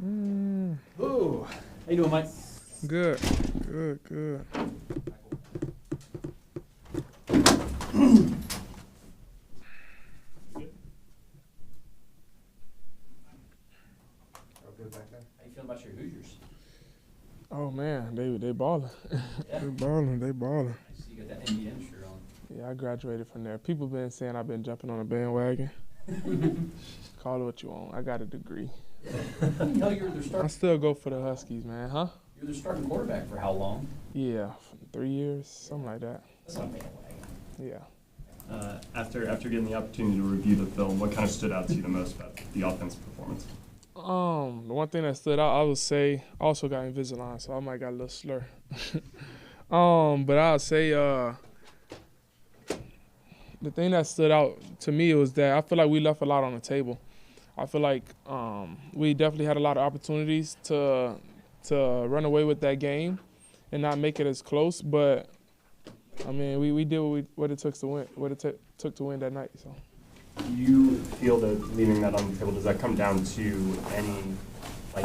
Ooh. How you doing, Mike? Good. Good. How you feeling about your Hoosiers? Oh man, they balling. Yeah. They balling. I see you got that Indiana shirt on. Yeah, I graduated from there. People been saying I've been jumping on a bandwagon. Call it what you want. I got a degree. No, you're the I starting. still go for the Huskies, man. Huh? You're the starting quarterback for how long? Yeah, 3 years, something like that. That's not a bandwagon. Yeah. After getting the opportunity to review the film, what kind of stood out to you the most about the offensive performance? The one thing that stood out, I would say, I also got Invisalign, so I might got a little slur. But I would say, the thing that stood out to me was that I feel like we left a lot on the table. I feel like we definitely had a lot of opportunities to run away with that game and not make it as close. But I mean, we did what it took to win. What it took to win that night. So. Do you feel that leaving that on the table, does that come down to any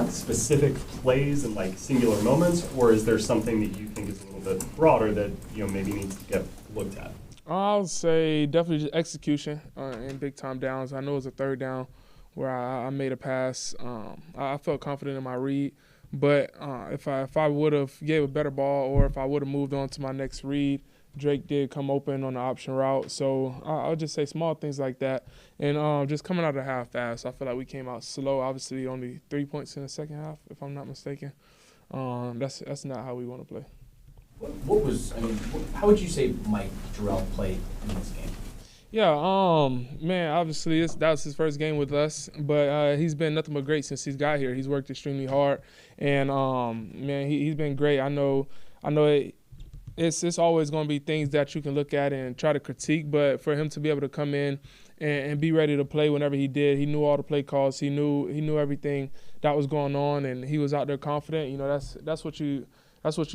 specific plays and singular moments, or is there something that you think is a little bit broader that maybe needs to get looked at? I would say definitely just execution in big time downs. I know it was a third down where I made a pass. I felt confident in my read, but if I would have gave a better ball, or if I would have moved on to my next read, Drake did come open on the option route. So I'll just say small things like that. And just coming out of the half fast, I feel like we came out slow. Obviously only 3 points in the second half, if I'm not mistaken. That's not how we want to play. How would you say Mike Jarrell played in this game? Yeah, man, obviously that was his first game with us, but he's been nothing but great since he's got here. He's worked extremely hard, and man, he's been great. I know it's always going to be things that you can look at and try to critique, but for him to be able to come in and be ready to play whenever he did, he knew all the play calls, he knew everything that was going on, and he was out there confident. That's what you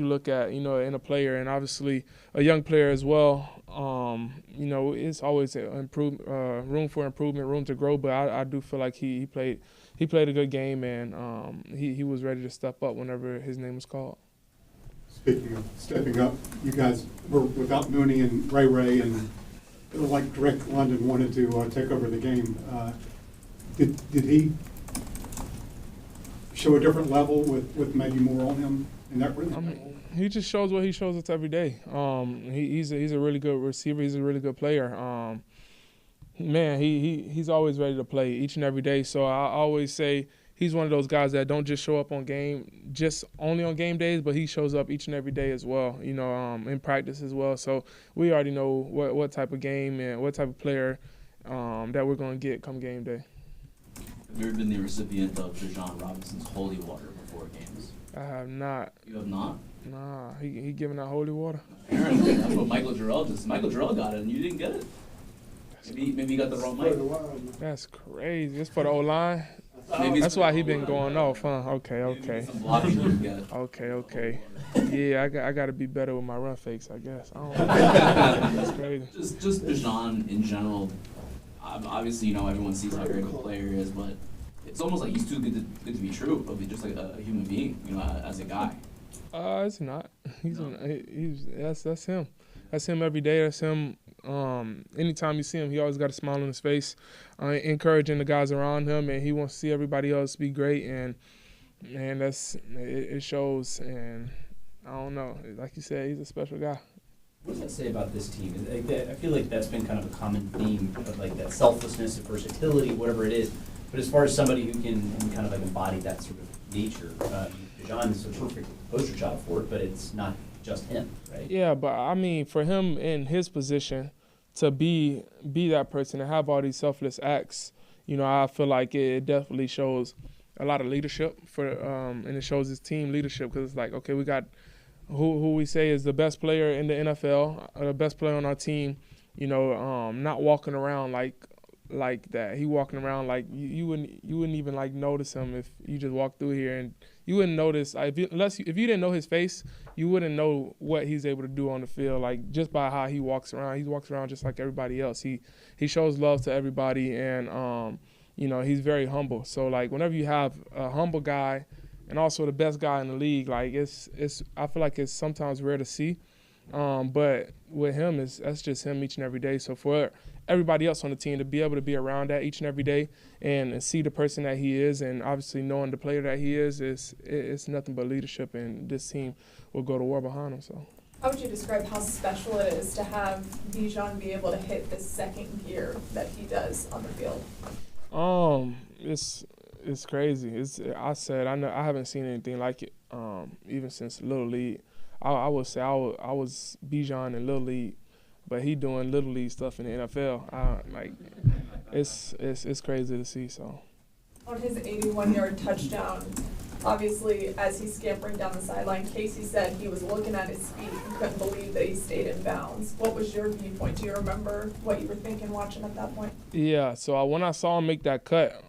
look at, in a player, and obviously a young player as well. It's always room for improvement, room to grow. But I do feel like he played a good game, and he was ready to step up whenever his name was called. Speaking of stepping up, you guys were without Mooney and Ray, and it was like Drake London wanted to take over the game. Did he show a different level with maybe more on him? And that really, he just shows what he shows us every day. He's a really good receiver. He's a really good player. Man, he's always ready to play each and every day. So I always say he's one of those guys that don't just show up only on game days, but he shows up each and every day as well. In practice as well. So we already know what type of game and what type of player that we're going to get come game day. Have you ever been the recipient of Bijan Robinson's holy water before games? I have not. You have not? Nah, he giving out holy water. Apparently, that's what Michael Jarrell does. Michael Jarrell got it, and you didn't get it. Maybe you got the wrong mic. That's crazy. It's for the O-line. Maybe That's why he been going off, huh? Okay. Some blocking you didn't get. Okay. Yeah, I got to be better with my run fakes, I guess. I don't know. That's crazy. Just Bijan in general. Obviously, everyone sees how great of a player he is, but it's almost like he's too good to be true. Of just like a human being, as a guy. It's not. That's him. That's him every day. That's him. Anytime you see him, he always got a smile on his face, encouraging the guys around him, and he wants to see everybody else be great. And it shows. And I don't know. Like you said, he's a special guy. What does that say about this team? I feel like that's been kind of a common theme of that selflessness and versatility, whatever it is. But as far as somebody who can kind of embody that sort of nature, Bijan is a perfect poster child for it, but it's not just him, right? Yeah, but I mean, for him in his position to be that person and have all these selfless acts, I feel like it definitely shows a lot of leadership and it shows his team leadership, because it's like, okay, we got who we say is the best player in the NFL, the best player on our team, not walking around like that. He walking around like you wouldn't even notice him if you just walked through here, and you wouldn't notice if you didn't know his face, you wouldn't know what he's able to do on the field, just by how he walks around. He walks around just like everybody else. He shows love to everybody, and he's very humble. So, like, whenever you have a humble guy and also the best guy in the league, like, I feel like it's sometimes rare to see. But with him, that's just him each and every day. So for everybody else on the team to be able to be around that each and every day and see the person that he is, and obviously knowing the player that he is, it's nothing but leadership, and this team will go to war behind him. So. How would you describe how special it is to have Bijan be able to hit the second gear that he does on the field? It's crazy. I haven't seen anything like it. Even since Little League, I would say I was Bijan in Little League, but he doing Little League stuff in the NFL. It's crazy to see. So. On his 81-yard touchdown, obviously, as he's scampering down the sideline, Casey said he was looking at his feet and couldn't believe that he stayed in bounds. What was your viewpoint? Do you remember what you were thinking watching at that point? Yeah, so when I saw him make that cut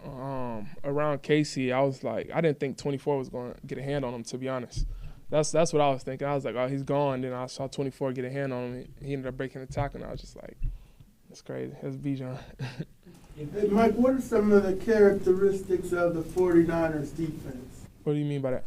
around Casey, I was like, I didn't think 24 was going to get a hand on him, to be honest. That's what I was thinking. I was like, oh, he's gone. Then I saw 24 get a hand on him. He ended up breaking the tackle, and I was just like, that's crazy. That's Bijan. Hey, Mike, what are some of the characteristics of the 49ers defense? What do you mean by that?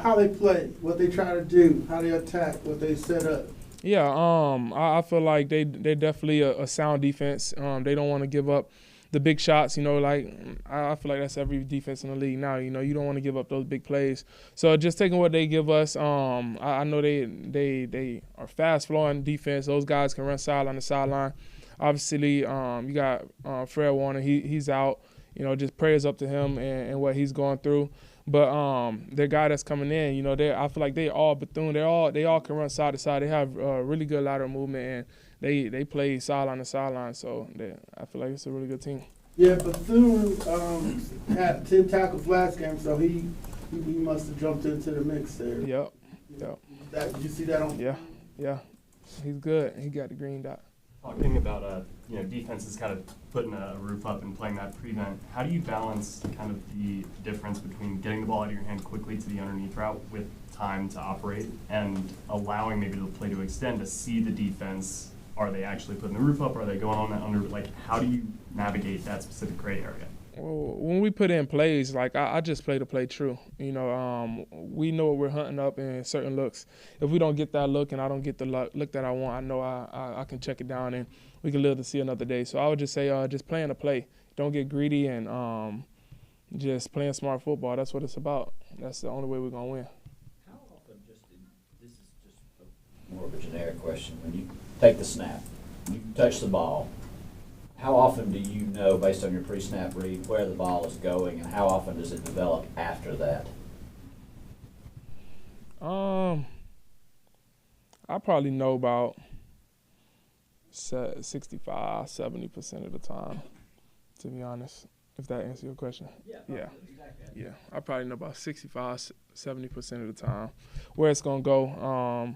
How they play, what they try to do, how they attack, what they set up. Yeah, I feel like they're definitely a sound defense. They don't want to give up the big shots. Like I feel like that's every defense in the league now. You don't want to give up those big plays. So just taking what they give us, I know they are fast flowing defense. Those guys can run sideline to sideline. Obviously, you got Fred Warner. He's out. Just prayers up to him and what he's going through. But their guy that's coming in, I feel like they all Bethune. They all can run side to side. They have really good lateral movement, and they play sideline to sideline. So I feel like it's a really good team. Yeah, Bethune had 10 tackles last game, so he must have jumped into the mix there. Yep. Did you see that on? Yeah. He's good. He got the green dot. Talking about defenses kind of putting a roof up and playing that prevent, how do you balance kind of the difference between getting the ball out of your hand quickly to the underneath route with time to operate and allowing maybe the play to extend to see the defense? Are they actually putting the roof up? Are they going on that under? Like, how do you navigate that specific gray area? Well, when we put in plays, like I just play the play true. We know what we're hunting up in certain looks. If we don't get that look and I don't get the look that I want, I know I can check it down and we can live to see another day. So I would just say just playing the play. Don't get greedy and just playing smart football. That's what it's about. That's the only way we're going to win. How often, this is just more of a generic question, when you take the snap, you touch the ball, how often do you know, based on your pre-snap read, where the ball is going, and how often does it develop after that? I probably know about 65, 70% of the time, to be honest, if that answers your question. Yeah. Yeah, I probably know about 65, 70% of the time where it's going to go.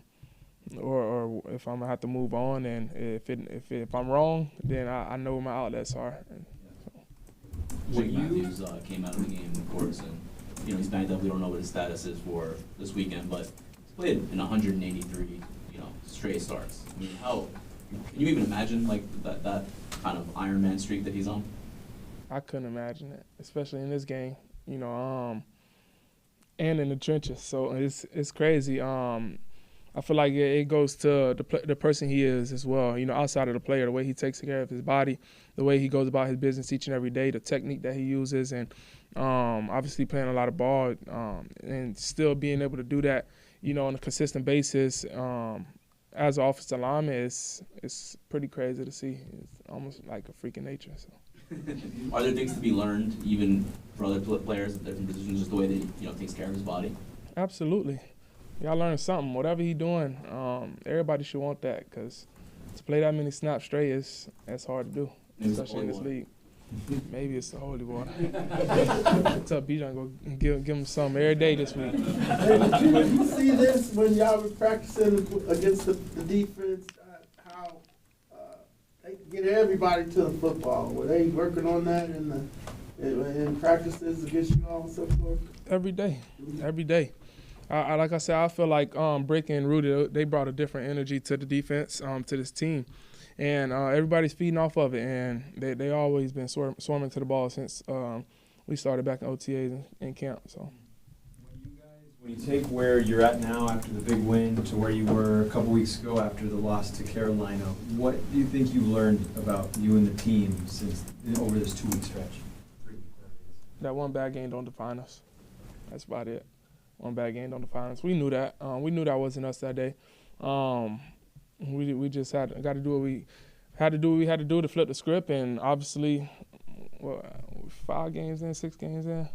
Or if I'm gonna have to move on, and if I'm wrong, then I know where my outlets are. Jake Matthews came out of the game, of course, and he's banged up. We don't know what his status is for this weekend, but he's played in 183 straight starts. I mean, how can you even imagine like that kind of Iron Man streak that he's on? I couldn't imagine it, especially in this game, and in the trenches. So it's crazy. I feel like it goes to the person he is as well, outside of the player, the way he takes care of his body, the way he goes about his business each and every day, the technique that he uses, and obviously playing a lot of ball and still being able to do that, on a consistent basis as an offensive lineman is pretty crazy to see. It's almost like a freak of nature. So. Are there things to be learned even for other players in different positions, just the way that he takes care of his body? Absolutely. Y'all learn something. Whatever he's doing, everybody should want that, because to play that many snaps straight that's hard to do, especially in this league. Maybe it's the holy water. Tell Bijan go give him some every day this week. Hey, did you see this when y'all were practicing against the defense? How they get everybody to the football? Were they working on that in practices against you all and so forth? Every day. Like I said, I feel like Brick and Rudy, they brought a different energy to the defense, to this team. and everybody's feeding off of it, and they always been swarming to the ball since we started back in OTAs and camp. So. When you take where you're at now after the big win to where you were a couple weeks ago after the loss to Carolina, what do you think you've learned about you and the team since over this 2-week stretch? That one bad game don't define us. That's about it. One bad game don't define us. We knew that. We knew that wasn't us that day. We just got to do what we had to do. We had to do to flip the script, and obviously, 5 games in, 6 games in,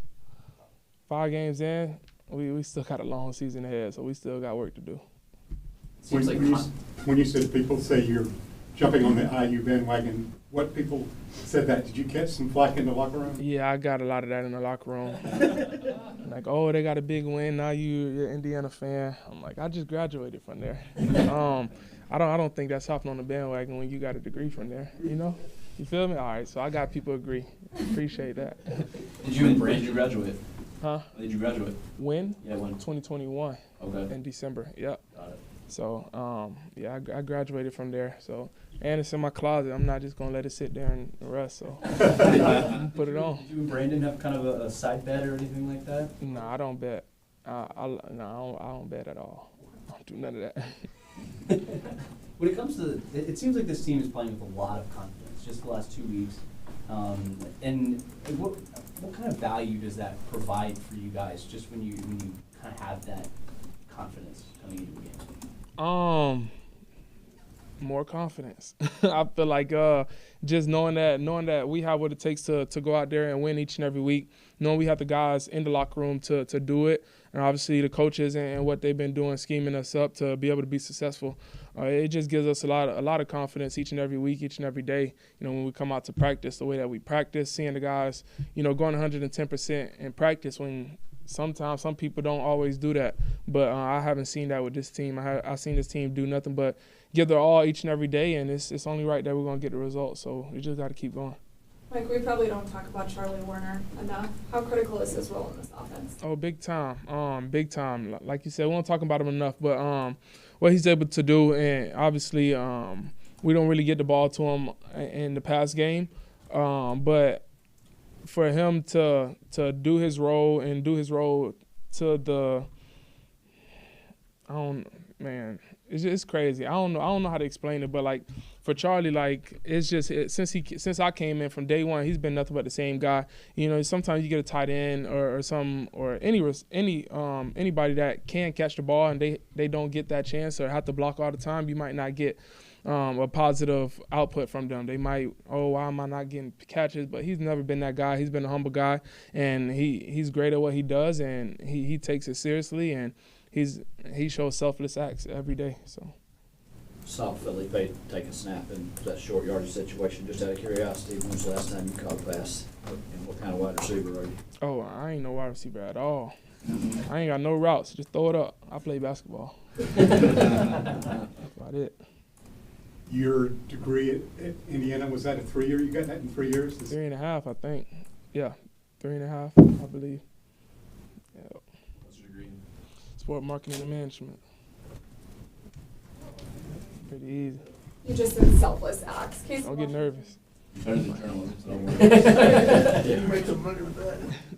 5 games in. We still got a long season ahead, so we still got work to do. Seems like when you said people say you're jumping on the IU bandwagon, what people said that? Did you catch some flack in the locker room? Yeah, I got a lot of that in the locker room. Like, oh, they got a big win. Now you're an Indiana fan. I'm like, I just graduated from there. I don't think that's hopping on the bandwagon when you got a degree from there. You know, you feel me? All right, so I got people agree. Appreciate that. Did you graduate? Huh? When did you graduate? When? Yeah, when? 2021. Okay. In December. Yep. Got it. So, yeah, I graduated from there. So, and it's in my closet. I'm not just gonna let it sit there and rest. So, I'm gonna put it on. Did you and Brandon have kind of a side bet or anything like that? No, I don't bet. I don't bet at all. I don't do none of that. When it comes to, it seems like this team is playing with a lot of confidence just the last 2 weeks. And what kind of value does that provide for you guys just when you kind of have that confidence coming into a game? More confidence. I feel like just knowing that we have what it takes to go out there and win each and every week, knowing we have the guys in the locker room to do it, and obviously the coaches and what they've been doing, scheming us up to be able to be successful. It just gives us a lot of confidence each and every week, each and every day. You know, when we come out to practice, the way that we practice, seeing the guys, you know, going 110% in practice when sometimes some people don't always do that. But I haven't seen that with this team. I've seen this team do nothing but give their all each and every day, and it's only right that we're going to get the results. So we just got to keep going. Mike, we probably don't talk about Charlie Warner enough. How critical is his role in this offense? Oh, big time. Big time. Like you said, we don't talk about him enough, but what he's able to do, and obviously we don't really get the ball to him in the pass game, but for him to do his role and do his role to the it's crazy. I don't know how to explain it, but like for Charlie, like it's just since I came in from day one, he's been nothing but the same guy. You know, sometimes you get a tight end or anybody that can catch the ball and they don't get that chance or have to block all the time. You might not get a positive output from them. They might, why am I not getting catches? But he's never been that guy. He's been a humble guy, and he's great at what he does, and he takes it seriously, and he shows selfless acts every day. So. Saw Felipe take a snap in that short yardage situation. Just out of curiosity, when was the last time you caught a pass? And what kind of wide receiver are you? Oh, I ain't no wide receiver at all. I ain't got no routes. Just throw it up. I play basketball. That's about it. Your degree at Indiana, was that a 3-year? You got that in 3 years? 3.5, I think. Yeah, 3.5, I believe. Yeah. What's your degree in? Sport marketing and management. Pretty easy. You just said selfless acts. Casey Don't get nervous. Better than journalism, so don't worry. You make some money with that.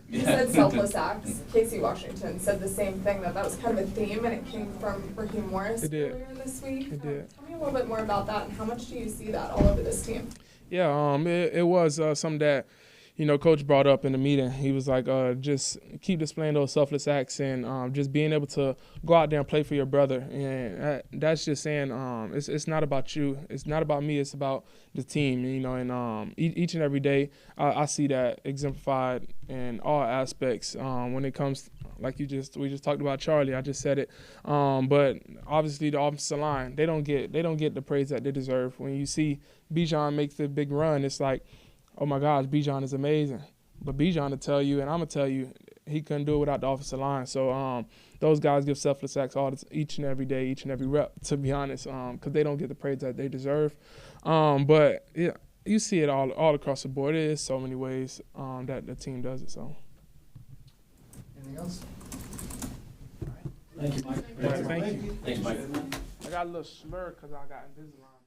You said selfless acts. Casey Washington said the same thing, that was kind of a theme, and it came from Raheem Morris earlier this week. It did. Tell me a little bit more about that, and how much do you see that all over this team? Yeah, it was something that, you know, Coach brought up in the meeting. He was like, just keep displaying those selfless acts and just being able to go out there and play for your brother. And that's just saying it's not about you. It's not about me. It's about the team, you know. And each and every day I see that exemplified in all aspects when it comes, like we just talked about Charlie. I just said it. But obviously the offensive line, they don't get the praise that they deserve. When you see Bijan make the big run, it's like, oh my gosh, Bijan is amazing. But Bijan will tell you, and I'm going to tell you, he couldn't do it without the offensive line. So those guys give selfless acts each and every day, each and every rep, to be honest, because they don't get the praise that they deserve. But yeah, you see it all across the board. It is so many ways that the team does it. So. Anything else? Thank you, Mike. Thank you. Thanks, Mike. I got a little slur because I got Invisalign.